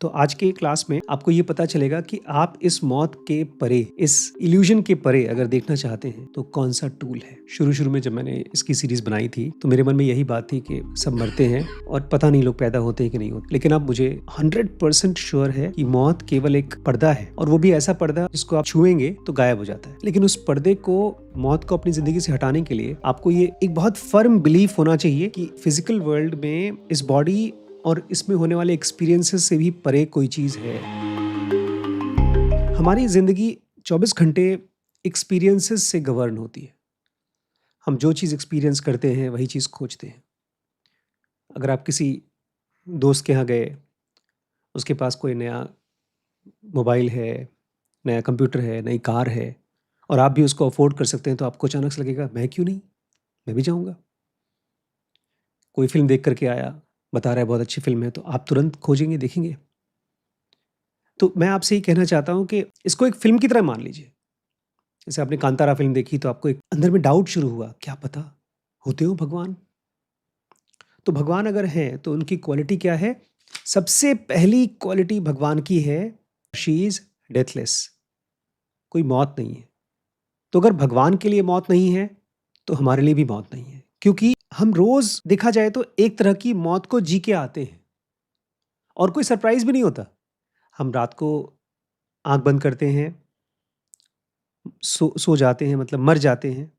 तो आज के क्लास में आपको ये पता चलेगा कि आप इस मौत के परे, इस इल्यूजन के परे अगर देखना चाहते हैं तो कौन सा टूल है। शुरू में जब मैंने इसकी सीरीज बनाई थी तो मेरे मन में यही बात थी कि सब मरते हैं और पता नहीं लोग पैदा होते हैं कि नहीं होते, लेकिन अब मुझे 100% श्योर है कि मौत केवल एक पर्दा है, और वो भी ऐसा पर्दा जिसको आप छुएंगे तो गायब हो जाता है। लेकिन उस पर्दे को, मौत को अपनी जिंदगी से हटाने के लिए आपको ये एक बहुत फर्म बिलीफ होना चाहिए कि फिजिकल वर्ल्ड में इस बॉडी और इसमें होने वाले एक्सपीरियंसेस से भी परे कोई चीज है। हमारी जिंदगी 24 घंटे एक्सपीरियंसेस से गवर्न होती है। हम जो चीज़ एक्सपीरियंस करते हैं वही चीज़ खोजते हैं। अगर आप किसी दोस्त के यहाँ गए, उसके पास कोई नया मोबाइल है, नया कंप्यूटर है, नई कार है, और आप भी उसको अफोर्ड कर सकते हैं, तो आपको अचानक से लगेगा मैं क्यों नहीं, मैं भी जाऊँगा। कोई फिल्म देख करके आया, बता रहा है बहुत अच्छी फिल्म है, तो आप तुरंत खोजेंगे, देखेंगे। तो मैं आपसे ये कहना चाहता हूँ कि इसको एक फ़िल्म की तरह मान लीजिए। जैसे आपने कांतारा फ़िल्म देखी तो आपको एक अंदर में डाउट शुरू हुआ, क्या पता होते हो भगवान? तो भगवान अगर हैं तो उनकी क्वालिटी क्या है? सबसे पहली क्वालिटी भगवान की है, शी इज़ डेथलेस। कोई मौत नहीं है। तो अगर भगवान के लिए मौत नहीं है, तो हमारे लिए भी मौत नहीं है। क्योंकि हम रोज़ देखा जाए तो एक तरह की मौत को जी के आते हैं, और कोई सरप्राइज़ भी नहीं होता। हम रात को आँख बंद करते हैं, सो जाते हैं, मतलब मर जाते हैं,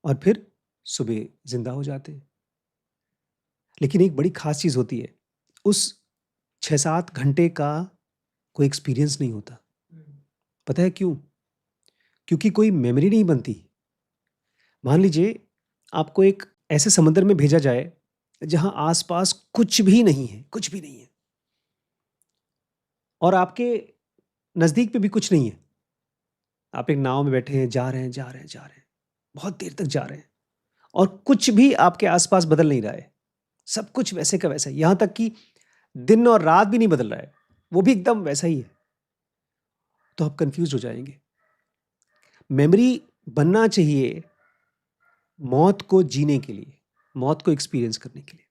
और फिर सुबह ज़िंदा हो जाते हैं। लेकिन एक बड़ी ख़ास चीज़ होती है, उस 6-7 घंटे का कोई एक्सपीरियंस नहीं होता। पता है क्यों? क्योंकि कोई मेमोरी नहीं बनती। मान लीजिए आपको एक ऐसे समुद्र में भेजा जाए जहाँ आस-पास कुछ भी नहीं है, कुछ भी नहीं है, और आपके नज़दीक में भी कुछ नहीं है। आप एक नाव में बैठे हैं, जा रहे हैं, जा रहे हैं, जा रहे हैं, बहुत देर तक जा रहे हैं, और कुछ भी आपके आस-पास बदल नहीं रहा है। सब कुछ वैसे का वैसा ही, यहाँ तक कि दिन और रात भी नहीं बदल रहा है, वो भी एकदम वैसा ही है। तो आप कन्फ्यूज़ हो जाएँगे। मेमोरी बनना चाहिए मौत को जीने के लिए, मौत को एक्सपीरियंस करने के लिए।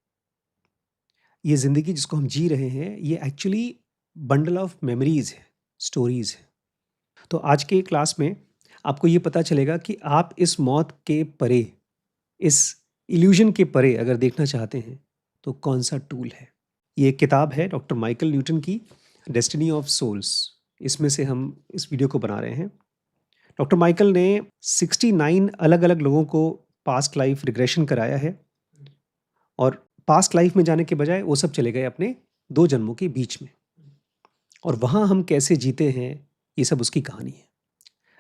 ये ज़िंदगी जिसको हम जी रहे हैं, ये एक्चुअली बंडल ऑफ मेमोरीज़ है, स्टोरीज़ है। तो आज के क्लास में आपको ये पता चलेगा कि आप इस मौत के परे, इस इल्यूजन के परे अगर देखना चाहते हैं, तो कौन-सा टूल है। ये एक किताब है डॉक्टर माइकल न्यूटन की, डेस्टिनी ऑफ सोल्स। इसमें से हम इस वीडियो को बना रहे हैं। डॉक्टर माइकल ने 69 अलग-अलग लोगों को पास्ट लाइफ रिग्रेशन कराया है, और पास्ट लाइफ में जाने के बजाय वो सब चले गए अपने 2 जन्मों के बीच में, और वहाँ हम कैसे जीते हैं, ये सब उसकी कहानी है।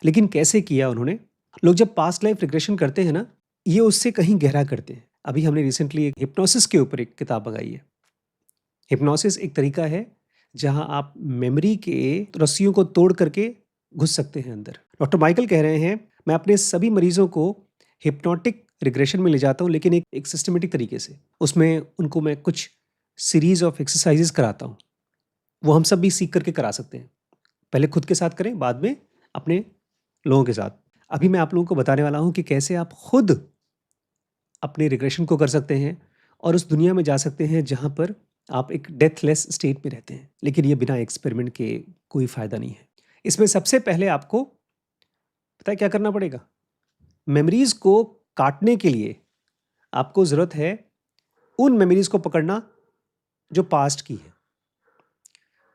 लेकिन कैसे किया उन्होंने? लोग जब पास्ट लाइफ रिग्रेशन करते हैं ना, ये उससे कहीं गहरा करते हैं। अभी हमने रिसेंटली एक हिप्नोसिस के ऊपर एक किताब मंगाई है। हिप्नोसिस एक तरीका है जहाँ आप मेमोरी के रस्सियों को तोड़ करके घुस सकते हैं अंदर। डॉक्टर माइकल कह रहे हैं, मैं अपने सभी मरीजों को हिप्नोटिक रिग्रेशन में ले जाता हूँ, लेकिन एक सिस्टमेटिक तरीके से। उसमें उनको मैं कुछ सीरीज ऑफ एक्सरसाइजेस कराता हूँ। वो हम सब भी सीख करके करा सकते हैं। पहले खुद के साथ करें, बाद में अपने लोगों के साथ। अभी मैं आप लोगों को बताने वाला हूँ कि कैसे आप खुद अपने रिग्रेशन को कर सकते हैं और उस दुनिया में जा सकते हैं जहाँ पर आप एक डेथलेस स्टेट में रहते हैं। लेकिन ये बिना एक्सपेरिमेंट के कोई फ़ायदा नहीं है। इसमें सबसे पहले आपको पता है क्या करना पड़ेगा? मेमोरीज़ को काटने के लिए आपको ज़रूरत है उन मेमोरीज़ को पकड़ना जो पास्ट की है।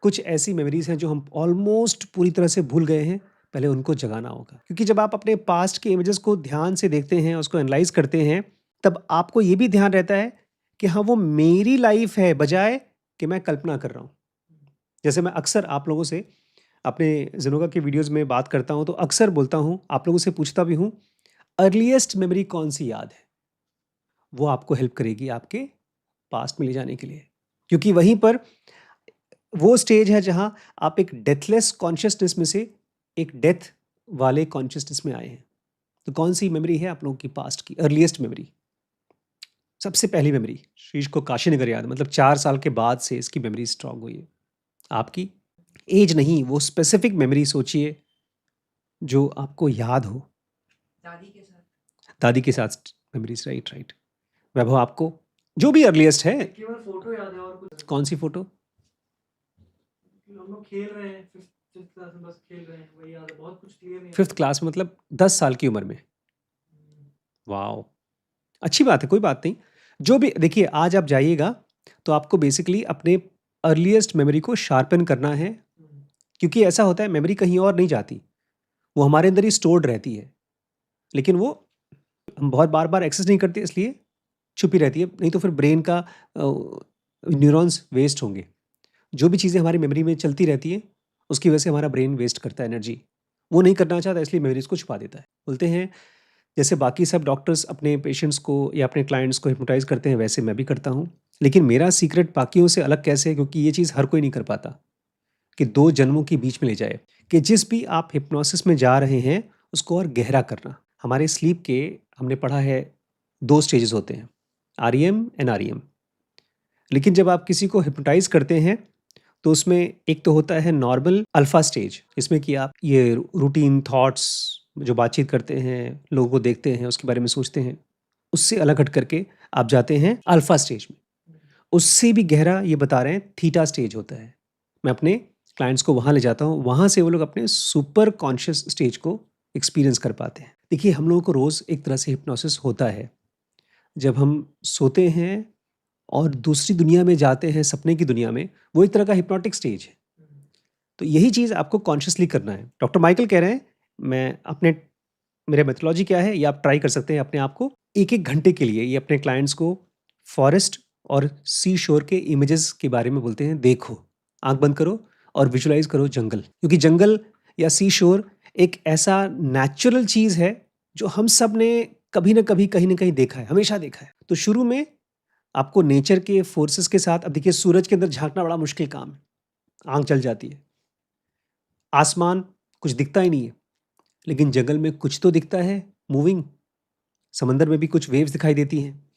कुछ ऐसी मेमोरीज़ हैं जो हम ऑलमोस्ट पूरी तरह से भूल गए हैं, पहले उनको जगाना होगा। क्योंकि जब आप अपने पास्ट के इमेजेस को ध्यान से देखते हैं, उसको एनालाइज़ करते हैं, तब आपको ये भी ध्यान रहता है कि हाँ, वो मेरी लाइफ़ है, बजाए कि मैं कल्पना कर रहा हूँ। जैसे मैं अक्सर आप लोगों से अपने ज़ेनोगा के वीडियोज़ में बात करता हूँ, तो अक्सर बोलता हूँ, आप लोगों से पूछता भी हूँ, अर्लीएस्ट मेमोरी कौन-सी याद है? वो आपको हेल्प करेगी आपके पास्ट में ले जाने के लिए। क्योंकि वहीं पर वो स्टेज है जहाँ आप एक डेथलेस कॉन्शियसनेस में से एक डेथ वाले कॉन्शियसनेस में आए हैं। तो कौन-सी मेमोरी है आप लोगों की पास्ट की अर्लीएस्ट मेमोरी? सबसे पहली मेमोरी शीश को काशीनगर याद, मतलब 4 साल के बाद से इसकी मेमोरी स्ट्रॉन्ग हुई है। आपकी? ऐज नहीं, वो स्पेसिफिक मेमोरी सोचिए जो आपको याद हो। दादी के साथ। दादी के साथ मेमोरीज़, राइट, राइट। वैभव आपको? जो भी अर्लीएस्ट है। केवल फोटो याद है और कुछ। कौन-सी फ़ोटो? लोग खेल रहे हैं, फिफ्थ क्लास में बस खेल रहे हैं, वही याद है, बहुत कुछ क्लियर नहीं फिफ्थ आता। क्लास में मतलब 10 साल की उम्र में। हम्म, वाओ! अच्छी बात है, कोई बात नहीं। जो भी देखिए, आज आप जाइएगा तो आपको बेसिकली अपने अर्लीएस्ट मेमोरी को शार्पन करना है, हम्म, क्योंकि ऐसा होता है मेमोरी कहीं और नहीं जाती, वो हमारे अंदर ही स्टोर्ड रहती है। लेकिन वो हम बहुत बार-बार एक्सेस नहीं करते, इसलिए छुपी रहती है, नहीं तो फिर ब्रेन का न्यूरॉन्स वेस्ट होंगे। जो भी चीज़ें हमारी मेमोरी में चलती रहती हैं, उसकी वजह से हमारा ब्रेन वेस्ट करता है एनर्जी। वो नहीं करना चाहता, इसलिए मेमोरीज़ को छुपा देता है। बोलते हैं जैसे बाकी सब डॉक्टर्स अपने पेशेंट्स को या अपने क्लाइंट्स को हिप्नोटाइज़ करते हैं, वैसे मैं भी करता हूँ। लेकिन मेरा सीक्रेट बाकियों से अलग कैसे है, क्योंकि ये चीज़ हर कोई नहीं कर पाता कि 2 जन्मों के बीच में ले जाए, कि जिस भी आप हिप्नोसिस में जा रहे हैं, उसको और गहरा करना। हमारे स्लीप के हमने पढ़ा है 2 स्टेजेस होते हैं, आरईएम एंड आरईएम। लेकिन जब आप किसी को हिप्नोटाइज़ करते हैं, तो उसमें एक तो होता है नॉर्मल अल्फा स्टेज, इसमें कि आप ये रूटीन थॉट्स जो बातचीत करते हैं, लोगों को देखते हैं, उसके बारे में सोचते हैं, उससे अलग हट करके आप जाते हैं अल्फा स्टेज में। उससे भी गहरा ये बता रहे हैं थीटा स्टेज होता है। मैं अपने क्लाइंट्स को वहाँ ले जाता हूँ, वहाँ से वो लोग अपने सुपर कॉन्शियस स्टेज को एक्सपीरियंस कर पाते हैं। देखिए, हम लोगों को रोज़ एक तरह से हिप्नोसिस होता है। जब हम सोते हैं और दूसरी दुनिया में जाते हैं, सपने की दुनिया में, वो एक तरह का हिप्नोटिक स्टेज है। हम्म, तो यही चीज़ आपको कॉन्शियसली करना है। डॉक्टर माइकल कह रहे हैं, मैं अपने मेरा मेथोडोलॉजी क्या है, ये आप ट्राई कर सकते हैं अपने आप को। 1-1 घंटे के लिए ये अपने क्लाइंट्स को फॉरेस्ट और सी शोर के इमेजेस के बारे में बोलते हैं, देखो। आँख बंद करो और विजुअलाइज़ करो जंगल। क्योंकि जंगल या सी शोर एक ऐसा नेचुरल चीज़ है, जो हम सब ने कभी न कभी, कहीं न कहीं देखा है, हमेशा देखा है। तो शुरू में आपको नेचर के फोर्सेस के साथ, अब देखिए सूरज के अंदर झाँकना बड़ा मुश्किल काम है, आँख जल जाती है। आसमान कुछ दिखता ही नहीं है, लेकिन जंगल में कुछ तो दिखता है मूविंग, समंदर में भी कुछ वेव्स दिखाई देती हैं।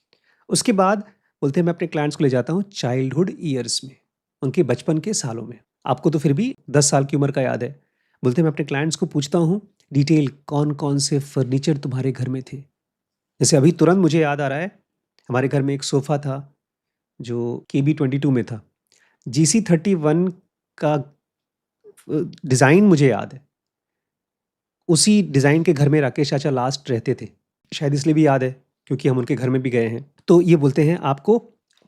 उसके बाद बोलते हैं मैं अपने क्लाइंट्स को ले जाता हूँ चाइल्डहुड ईयर्स में, उनके बचपन के सालों में। आपको तो फिर भी 10 साल की उम्र का याद है। बोलते हैं मैं अपने क्लाइंट्स को पूछता हूँ डिटेल, कौन-कौन से फर्नीचर तुम्हारे घर में थे? जैसे अभी तुरंत मुझे याद आ रहा है, हमारे घर में एक सोफ़ा था जो केबी 22 में था। जीसी 31 का डिज़ाइन मुझे याद है। उसी डिज़ाइन के घर में राकेश चाचा लास्ट रहते थे। शायद इसलिए भी याद है क्योंकि हम उनके घर में भी गए हैं। तो ये बोलते हैं आपको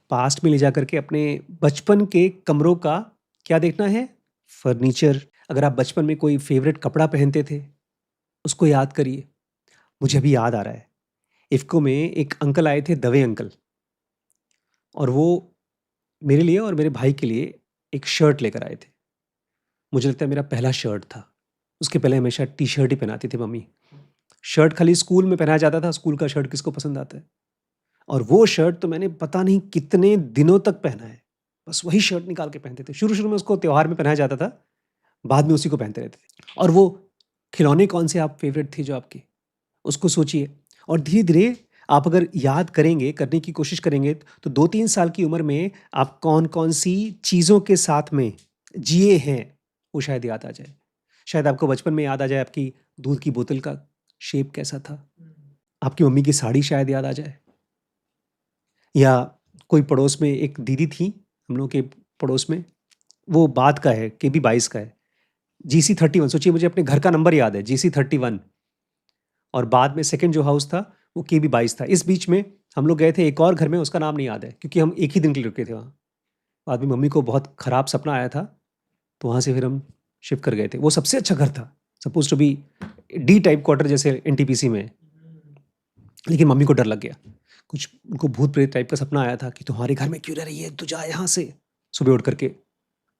पास्ट में ले जा करके अपने बचपन के कमरों का क्या देखना है? फर्नीचर। अगर आप बचपन में कोई फ़ेवरेट कपड़ा पहनते थे, उसको याद करिए। मुझे अभी याद आ रहा है, इफ़को में एक अंकल आए थे, दवे अंकल, और वो मेरे लिए और मेरे भाई के लिए एक शर्ट लेकर आए थे। मुझे लगता है मेरा पहला शर्ट था। उसके पहले हमेशा टी-शर्ट ही पहनाती थी मम्मी। शर्ट खाली स्कूल में पहनाया जाता था, स्कूल का शर्ट किसको पसंद आता है? और वो शर्ट तो मैंने पता नहीं कितने दिनों तक पहना है। बस वही शर्ट निकाल के पहनते थे। शुरू-शुरू में उसको त्योहार में पहनाया जाता था, बाद में उसी को पहनते रहते थे। और वो खिलौने कौन-से आप फ़ेवरेट थे जो आपके? उसको सोचिए, और धीरे-धीरे आप अगर याद करेंगे, करने की कोशिश करेंगे, तो 2-3 साल की उम्र में आप कौन-कौन सी चीज़ों के साथ में जिए हैं, वो शायद याद आ जाए। शायद आपको बचपन में याद आ जाए आपकी दूध की बोतल का शेप कैसा था। हम्म, आपकी मम्मी की साड़ी शायद याद आ जाए, या कोई पड़ोस में एक दीदी थी, हम लोग के पड़ोस में, वो बाद का है, केबी 22 का है। जीसी 31, सोचिए मुझे अपने घर का नंबर याद है, जीसी 31, और बाद में सेकंड जो हाउस था, वो केबी 22 था। इस बीच में हम लोग गए थे एक और घर में, उसका नाम नहीं याद है क्योंकि हम एक ही दिन के लिए रुके थे वहाँ। बाद में मम्मी को बहुत खराब सपना आया था, तो वहाँ से फिर हम शिफ्ट कर गए थे। वो सबसे अच्छा घर था, suppose to be D type quarter जैसे एनटीपीसी में। हम्म, लेकिन मम्मी को डर लग गया। कुछ उनको भूत-प्रेत टाइप का सपना आया था कि तुम्हारे घर में क्यों रह रही है? तू जा यहाँ से। सुबह उठ कर के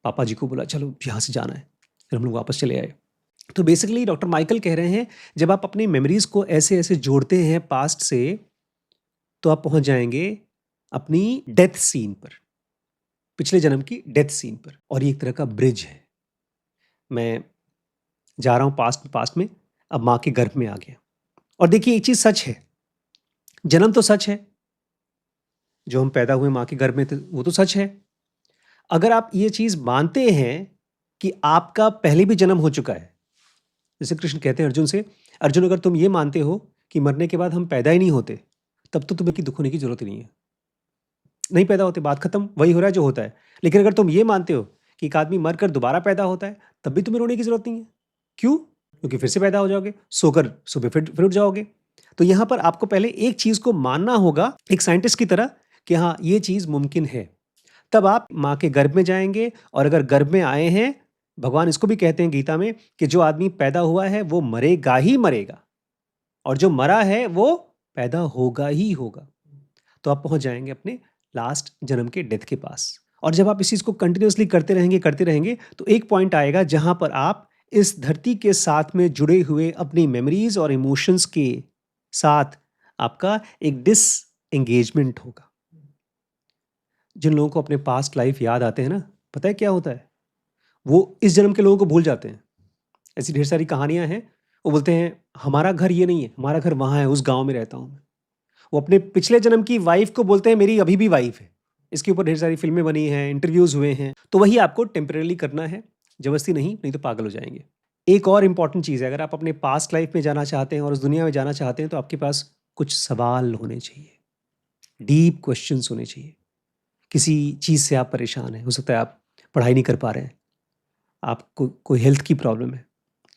पापा जी को बोला चलो यहाँ से जाना है। फिर हम लोग वापस चले आए। तो बेसिकली डॉक्टर माइकल कह रहे हैं, जब आप अपनी मेमोरीज़ को ऐसे-ऐसे जोड़ते हैं पास्ट से, तो आप पहुँच जाएँगे अपनी डेथ सीन पर, पिछले जन्म की डेथ सीन पर, और ये एक तरह का ब्रिज है। मैं जा रहा हूँ पास्ट में, अब माँ के गर्भ में आ गया। और देखिए एक चीज़ सच है, जन्म तो सच है, जो हम पैदा हुए माँ के गर्भ में थे, वो तो सच है। अगर आप ये चीज़ मानते हैं कि आपका पहले भी जन्म हो चुका है, जैसे कृष्ण कहते हैं अर्जुन से, अर्जुन अगर तुम ये मानते हो कि मरने के बाद हम पैदा ही नहीं होते, तब तो तुम्हें दुख होने की ज़रूरत ही नहीं है। नहीं पैदा होते, बात खत्म, वही हो रहा है जो होता है। लेकिन अगर तुम ये मानते हो कि एक आदमी मरकर दोबारा पैदा होता है, तब भी तुम्हें रोने की ज़रूरत नहीं है। क्यों? क्योंकि फिर से पैदा हो जाओगे, सोकर सुबह फिर उठ जाओगे। तो यहाँ पर आपको पहले एक चीज़ को मानना होगा एक साइंटिस्ट की तरह कि हाँ, ये चीज़ मुमकिन है। तब आप माँ के गर्भ में जाएँगे और अगर गर्भ में आए हैं, भगवान इसको भी कहते हैं गीता में कि जो आदमी पैदा हुआ है वो मरेगा ही मरेगा और जो मरा है वो पैदा होगा ही होगा। तो आप पहुँच जाएँगे अपने लास्ट जन्म के डेथ के पास। और जब आप इस चीज़ को कंटिन्यूअसली करते रहेंगे तो एक पॉइंट आएगा जहाँ पर आप इस धरती के साथ में जुड़े हुए अपनी मेमोरीज़ और इमोशंस के साथ आपका एक डिसएंगेजमेंट होगा। जिन लोगों को अपने पास्ट लाइफ याद आते हैं ना, पता है क्या होता है? वो इस जन्म के लोगों को भूल जाते हैं। ऐसी ढेर सारी कहानियाँ हैं, वो बोलते हैं हमारा घर ये नहीं है, हमारा घर वहाँ है, उस गाँव में रहता हूँ मैं। वो अपने पिछले जन्म की वाइफ़ को बोलते हैं मेरी अभी भी वाइफ़ है। इसके ऊपर ढेर सारी फ़िल्में बनी हैं, इंटरव्यूज़ हुए हैं। तो वही आपको टेम्परेरीली करना है, ज़बरदस्ती नहीं तो पागल हो जाएँगे। एक और इम्पॉर्टेंट चीज़ है, अगर आप अपने पास्ट लाइफ में जाना चाहते हैं और उस दुनिया में जाना चाहते हैं तो आपके पास कुछ सवाल होने चाहिए, डीप क्वेश्चंस होने चाहिए। किसी चीज़ से आप परेशान हैं, हो सकता है आप पढ़ाई नहीं कर पा रहे हैं, आपको कोई हेल्थ की प्रॉब्लम है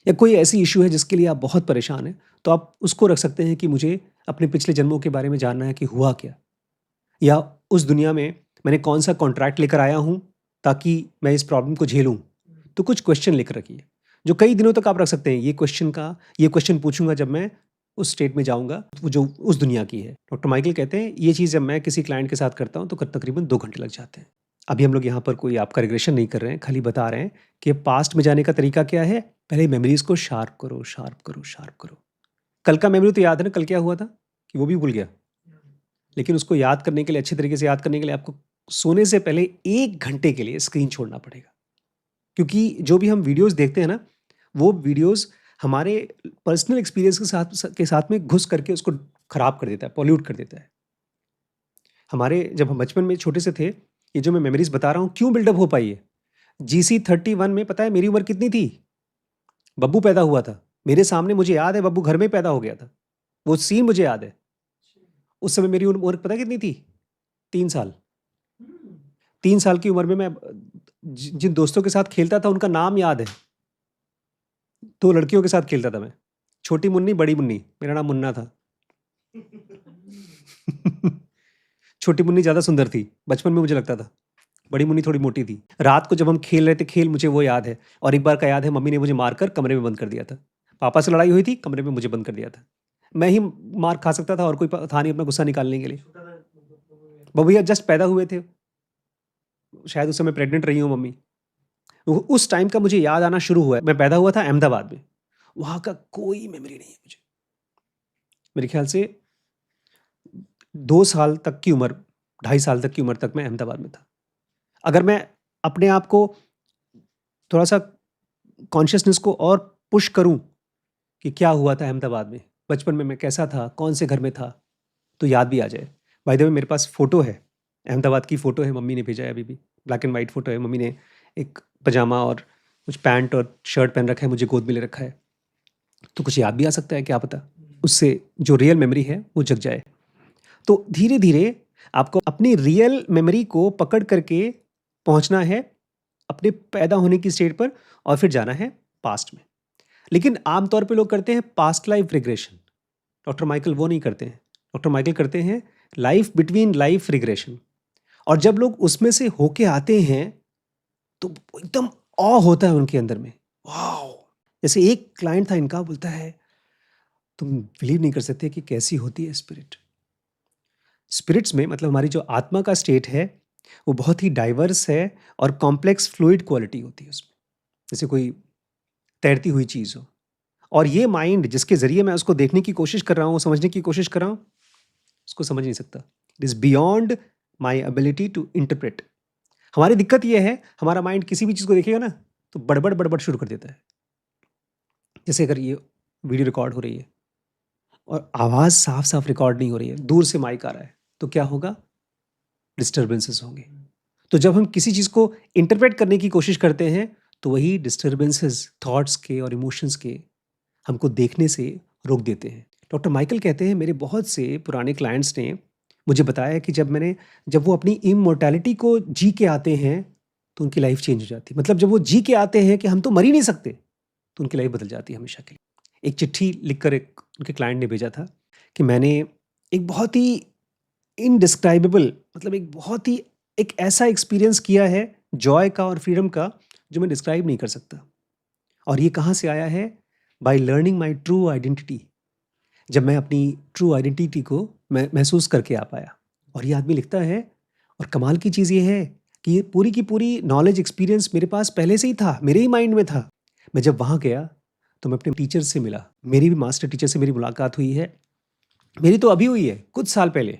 या कोई ऐसी इश्यू है जिसके लिए आप बहुत परेशान हैं, तो आप उसको रख सकते हैं कि मुझे अपने पिछले जन्मों के बारे में जानना है कि हुआ क्या? या उस दुनिया में मैंने कौन-सा कॉन्ट्रैक्ट लेकर आया हूँ ताकि मैं इस प्रॉब्लम को झेलूँ? तो कुछ क्वेश्चन लिख रखिए, जो कई दिनों तक आप रख सकते हैं। ये क्वेश्चन पूछूँगा जब मैं उस स्टेट में जाऊँगा, वो जो उस दुनिया की है। डॉक्टर माइकल कहते हैं, ये चीज़ जब मैं किसी क्लाइंट के साथ करता हूँ, तो तकरीबन 2 घंटे लग जाते हैं। अभी हम लोग यहाँ पर कोई आपका रिग्रेशन नहीं कर रहे हैं, खाली बता रहे हैं कि पास्ट में जाने का तरीका क्या है? पहले मेमोरीज़ को शार्प करो, शार्प करो, शार्प करो। कल का मेमोरी तो याद है ना, कल क्या हुआ था? कि वो भी भूल गया। लेकिन उसको याद करने के लिए, अच्छे तरीके से याद करने के लिए आपको सोने से पहले 1 घंटे के लिए स्क्रीन छोड़ना पड़ेगा। क्योंकि जो भी हम वीडियोज़ देखते हैं ना, वो वीडियोज़ हमारे पर्सनल एक्सपीरियंस के साथ में घुस करके उसको खराब कर देता है, पॉल्यूट कर देता है। हमारे जब हम बचपन में छोटे से थे, ये जो मैं मेमोरीज़ बता रहा हूँ, क्यों बिल्डअप हो पाई है? जीसी 31 में पता है मेरी उम्र कितनी थी? बब्बू पैदा हुआ था। मेरे सामने मुझे याद है बब्बू घर में ही पैदा हो गया था। वो सीन मुझे याद है। उस समय मेरी उम्र पता है कितनी थी? 3 साल। 3 साल की उम्र में मैं जिन दोस्तों के साथ खेलता था उनका नाम याद है। 2 लड़कियों के साथ खेलता था मैं। छोटी मुन्नी, बड़ी मुन्नी। मेरा नाम मुन्ना था। छोटी मुन्नी ज़्यादा सुंदर थी, बचपन में मुझे लगता था। बड़ी मुन्नी थोड़ी मोटी थी। रात को जब हम खेल रहे थे खेल, मुझे वो याद है। और एक बार का याद है, मम्मी ने मुझे मारकर कमरे में बंद कर दिया था। पापा से लड़ाई हुई थी, कमरे में मुझे बंद कर दिया था। मैं ही मार खा सकता था और कोई था नहीं अपना गुस्सा निकालने के लिए। बब्बू भैया जस्ट पैदा हुए थे। शायद उस समय प्रेग्नेंट रही हूँ मम्मी। उस टाइम का मुझे याद आना शुरू हुआ है। मैं पैदा हुआ था अहमदाबाद में। वहाँ का कोई मेमोरी नहीं है मुझे। मेरे ख्याल से 2 साल तक की उम्र, 2.5 साल तक की उम्र तक मैं अहमदाबाद में था। अगर मैं अपने आप को थोड़ा-सा कॉन्शियसनेस को और पुश करूँ कि क्या हुआ था अहमदाबाद में, बचपन में मैं कैसा था, कौन से घर में था, तो याद भी आ जाए। बाय द वे मेरे पास फ़ोटो है, अहमदाबाद की फ़ोटो है, मम्मी ने भेजा है अभी भी। ब्लैक एंड व्हाइट फ़ोटो है, मम्मी ने एक पजामा और कुछ पैंट और शर्ट पहन रखा है, मुझे गोद में ले रखा है। तो कुछ याद भी आ सकता है, क्या पता, उससे जो रियल मेमोरी है वो जग जाए। तो धीरे-धीरे आपको अपनी रियल मेमोरी को पकड़ करके पहुँचना है अपने पैदा होने की स्टेट पर और फिर जाना है पास्ट में। लेकिन आम तौर पे लोग करते हैं past life regression. Doctor Michael वो नहीं करते हैं। डॉक्टर माइकल करते हैं लाइफ बिटवीन लाइफ रिग्रेशन। और जब लोग उसमें से होके आते हैं तो एकदम ऑ होता है उनके अंदर में। वाओ! जैसे एक क्लाइंट था इनका, बोलता है तुम बिलीव नहीं कर सकते कि कैसी होती है स्पिरिट। स्पिरिट्स में मतलब हमारी जो आत्मा का स्टेट है वो बहुत ही डाइवर्स है और कॉम्प्लेक्स फ्लूइड क्वालिटी होती है उसमें, जैसे कोई तैरती हुई चीज़ हो। और ये माइंड जिसके ज़रिए मैं उसको देखने की कोशिश कर रहा हूँ, समझने की कोशिश कर रहा हूँ, उसको समझ नहीं सकता। It is beyond my ability to interpret. हमारी दिक्कत ये है, हमारा माइंड किसी भी चीज़ को देखेगा ना तो बड़बड़ शुरू कर देता है। जैसे अगर ये वीडियो रिकॉर्ड हो रही है और आवाज़ साफ साफ रिकॉर्ड नहीं हो रही है, दूर से माइक आ रहा है, तो क्या होगा? डिस्टर्बेंसेस होंगे। तो जब हम किसी चीज़ को इंटरप्रेट करने की कोशिश करते हैं तो वही डिस्टर्बेंसेस थॉट्स के और इमोशंस के हमको देखने से रोक देते हैं। डॉक्टर माइकल कहते हैं मेरे बहुत से पुराने क्लाइंट्स ने मुझे बताया कि जब वो अपनी इमॉर्टैलिटी को जी के आते हैं तो उनकी लाइफ चेंज हो जाती है। मतलब जब वो जी के आते हैं कि हम तो मर ही नहीं सकते, तो उनकी लाइफ बदल जाती है हमेशा के लिए। एक चिट्ठी लिखकर एक उनके क्लाइंट ने भेजा था कि मैंने एक बहुत ही इनडिस्क्राइबेबल, मतलब एक बहुत ही एक ऐसा एक्सपीरियंस किया है जॉय का और फ्रीडम का, जो मैं डिस्क्राइब नहीं कर सकता। और ये कहाँ से आया है? By learning my true identity. जब मैं अपनी ट्रू आइडेंटिटी को मैं महसूस करके आ पाया। और ये आदमी लिखता है, और कमाल की चीज़ ये है कि ये पूरी की पूरी नॉलेज एक्सपीरियंस मेरे पास पहले से ही था, मेरे ही माइंड में था। मैं जब वहाँ गया तो मैं अपने टीचर से मिला, मेरी भी मास्टर टीचर से मेरी मुलाकात हुई है। मेरी तो अभी हुई है, कुछ साल पहले,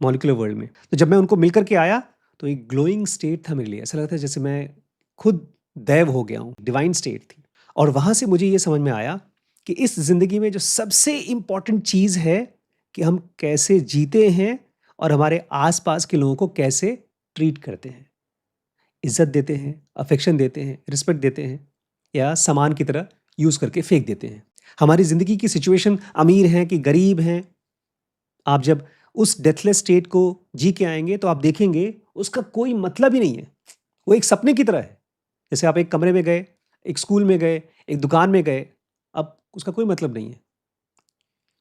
मॉलिक्यूलर वर्ल्ड में। तो जब मैं उनको मिल करके आया तो एक ग्लोइंग स्टेट था मेरे लिए, ऐसा लगता है जैसे मैं खुद दैव हो गया हूँ, डिवाइन स्टेट थी। और वहाँ से मुझे ये समझ में आया कि इस ज़िंदगी में जो सबसे इम्पॉर्टेंट चीज़ है कि हम कैसे जीते हैं और हमारे आसपास के लोगों को कैसे ट्रीट करते हैं, इज्जत देते हैं, अफेक्शन देते हैं, रिस्पेक्ट देते हैं, या सामान की तरह यूज़ करके फेंक देते हैं। हमारी ज़िंदगी की सिचुएशन अमीर हैं कि गरीब हैं, आप जब उस डेथलेस स्टेट को जी के आएंगे तो आप देखेंगे उसका कोई मतलब ही नहीं है। वो एक सपने की तरह है। जैसे आप एक कमरे में गए, एक स्कूल में गए, एक दुकान में गए, अब उसका कोई मतलब नहीं है।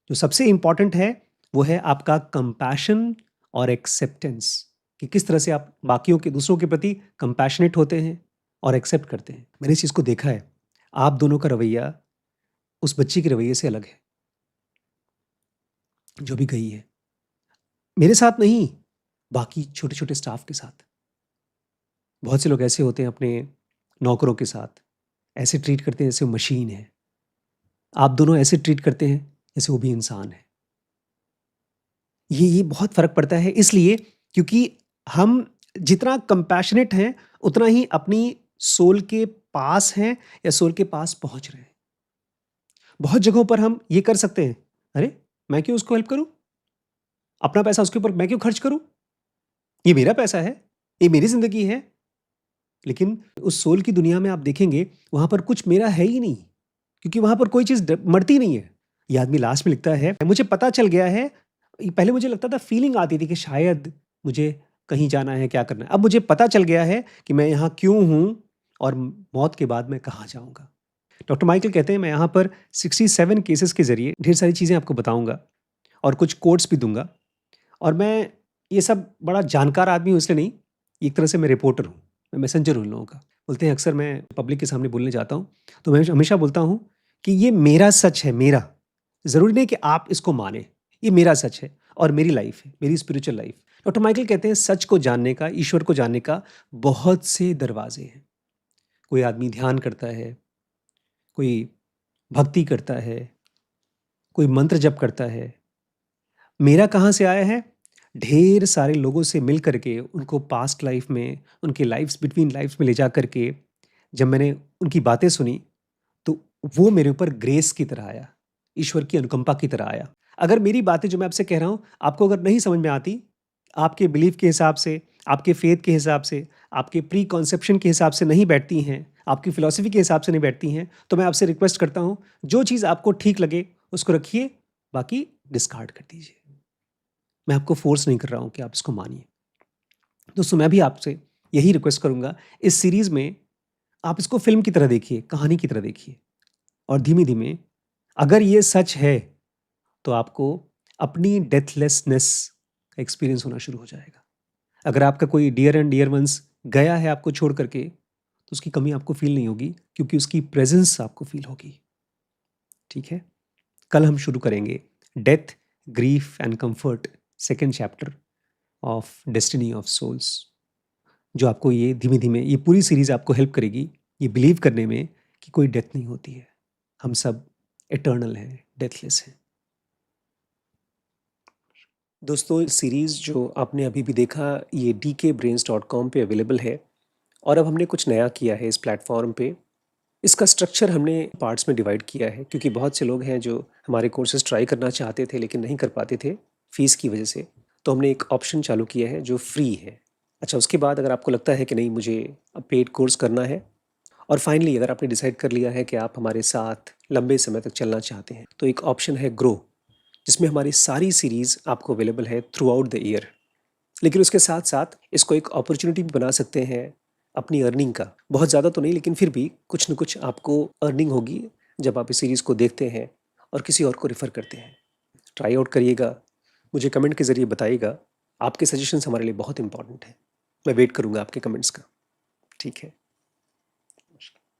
जो सबसे इम्पॉर्टेंट है वो है आपका कंपैशन और एक्सेप्टेंस, कि किस तरह से आप बाकियों के, दूसरों के प्रति कंपैशनेट होते हैं और एक्सेप्ट करते हैं। मैंने इस चीज़ को देखा है, आप दोनों का रवैया उस बच्ची के रवैये से अलग है जो भी गई है। मेरे साथ नहीं, बाकी छोटे छोटे स्टाफ के साथ। बहुत से लोग ऐसे होते हैं अपने नौकरों के साथ, ऐसे ट्रीट करते हैं जैसे वो मशीन है। आप दोनों ऐसे ट्रीट करते हैं जैसे वो भी इंसान है। ये बहुत फ़र्क पड़ता है, इसलिए क्योंकि हम जितना कंपैशनेट हैं उतना ही अपनी सोल के पास हैं या सोल के पास पहुंच रहे हैं। बहुत जगहों पर हम ये कर सकते हैं, अरे मैं क्यों उसको हेल्प करूं, अपना पैसा उसके ऊपर मैं क्यों खर्च करूं, ये मेरा पैसा है, ये मेरी जिंदगी है। लेकिन उस सोल की दुनिया में आप देखेंगे वहां पर कुछ मेरा है ही नहीं, क्योंकि वहां पर कोई चीज मरती नहीं है। ये आदमी लास्ट में लिखता है, मुझे पता चल गया है, पहले मुझे लगता था, फीलिंग आती थी कि शायद मुझे कहीं जाना है, क्या करना है। अब मुझे पता चल गया है कि मैं यहाँ क्यों हूँ और मौत के बाद मैं कहाँ जाऊँगा। डॉक्टर माइकल कहते हैं, मैं यहाँ पर 67 केसेस के जरिए ढेर सारी चीज़ें आपको बताऊँगा और कुछ कोट्स भी दूंगा। और मैं ये सब बड़ा जानकार आदमी हूँ इसलिए नहीं, एक तरह से मैं रिपोर्टर हूँ, मैं मैसेंजर हूँ इन लोगों का। बोलते हैं अक्सर मैं पब्लिक के सामने बोलने जाता हूँ तो मैं हमेशा बोलता हूँ कि ये मेरा सच है, मेरा, ज़रूरी नहीं कि आप इसको माने, ये मेरा सच है और मेरी लाइफ है, मेरी स्पिरिचुअल लाइफ। डॉक्टर माइकल कहते हैं सच को जानने का, ईश्वर को जानने का बहुत से दरवाजे हैं। कोई आदमी ध्यान करता है, कोई भक्ति करता है, कोई मंत्र जप करता है। मेरा कहाँ से आया है? ढेर सारे लोगों से मिल करके, उनको पास्ट लाइफ में, उनके लाइफ्स बिटवीन लाइफ्स में ले जा करके जब मैंने उनकी बातें सुनी तो वो मेरे ऊपर ग्रेस की तरह आया, ईश्वर की अनुकंपा की तरह आया। अगर मेरी बातें जो मैं आपसे कह रहा हूँ आपको अगर नहीं समझ में आती, आपके बिलीफ के हिसाब से, आपके फेथ के हिसाब से, आपके प्री कॉन्सेप्शन के हिसाब से नहीं बैठती हैं, आपकी फिलॉसफी के हिसाब से नहीं बैठती हैं, तो मैं आपसे रिक्वेस्ट करता हूँ जो चीज़ आपको ठीक लगे उसको रखिए, बाकी डिस्कार्ड कर दीजिए। मैं आपको फोर्स नहीं कर रहा हूँ कि आप इसको मानिए। दोस्तों मैं भी आपसे यही रिक्वेस्ट करूँगा, इस सीरीज़ में आप इसको फिल्म की तरह देखिए, कहानी की तरह देखिए, और धीमे धीमे अगर ये सच है तो आपको अपनी डेथलेसनेस का एक्सपीरियंस होना शुरू हो जाएगा। अगर आपका कोई डियर एंड डियर वंस गया है आपको छोड़ करके, तो उसकी कमी आपको फील नहीं होगी, क्योंकि उसकी प्रेजेंस आपको फील होगी। ठीक है, कल हम शुरू करेंगे death, grief and comfort, second chapter of destiny of souls, जो आपको ये धीमे धीमे, ये पूरी सीरीज आपको हेल्प करेगी ये बिलीव करने में कि कोई डेथ नहीं होती है, हम सब एटर्नल हैं, डेथलेस हैं। दोस्तों सीरीज़ जो आपने अभी भी देखा ये dkbrains.com पे अवेलेबल है, और अब हमने कुछ नया किया है इस प्लेटफॉर्म पे। इसका स्ट्रक्चर हमने पार्ट्स में डिवाइड किया है, क्योंकि बहुत से लोग हैं जो हमारे कोर्सेज ट्राई करना चाहते थे लेकिन नहीं कर पाते थे फ़ीस की वजह से। तो हमने एक ऑप्शन चालू किया है जो फ्री है। अच्छा, उसके बाद अगर आपको लगता है कि नहीं मुझे अब पेड कोर्स करना है, और फाइनली अगर आपने डिसाइड कर लिया है कि आप हमारे साथ लंबे समय तक चलना चाहते हैं, तो एक ऑप्शन है ग्रो, जिसमें हमारी सारी सीरीज़ आपको अवेलेबल है थ्रू आउट द ईयर। लेकिन उसके साथ साथ इसको एक अपॉर्चुनिटी भी बना सकते हैं अपनी अर्निंग का। बहुत ज़्यादा तो नहीं, लेकिन फिर भी कुछ न कुछ आपको अर्निंग होगी जब आप इस सीरीज़ को देखते हैं और किसी और को रेफ़र करते हैं। ट्राई आउट करिएगा, मुझे कमेंट के ज़रिए बताइएगा। आपके सजेशंस हमारे लिए बहुत इम्पोर्टेंट हैं। मैं वेट करूँगा आपके कमेंट्स का। ठीक है।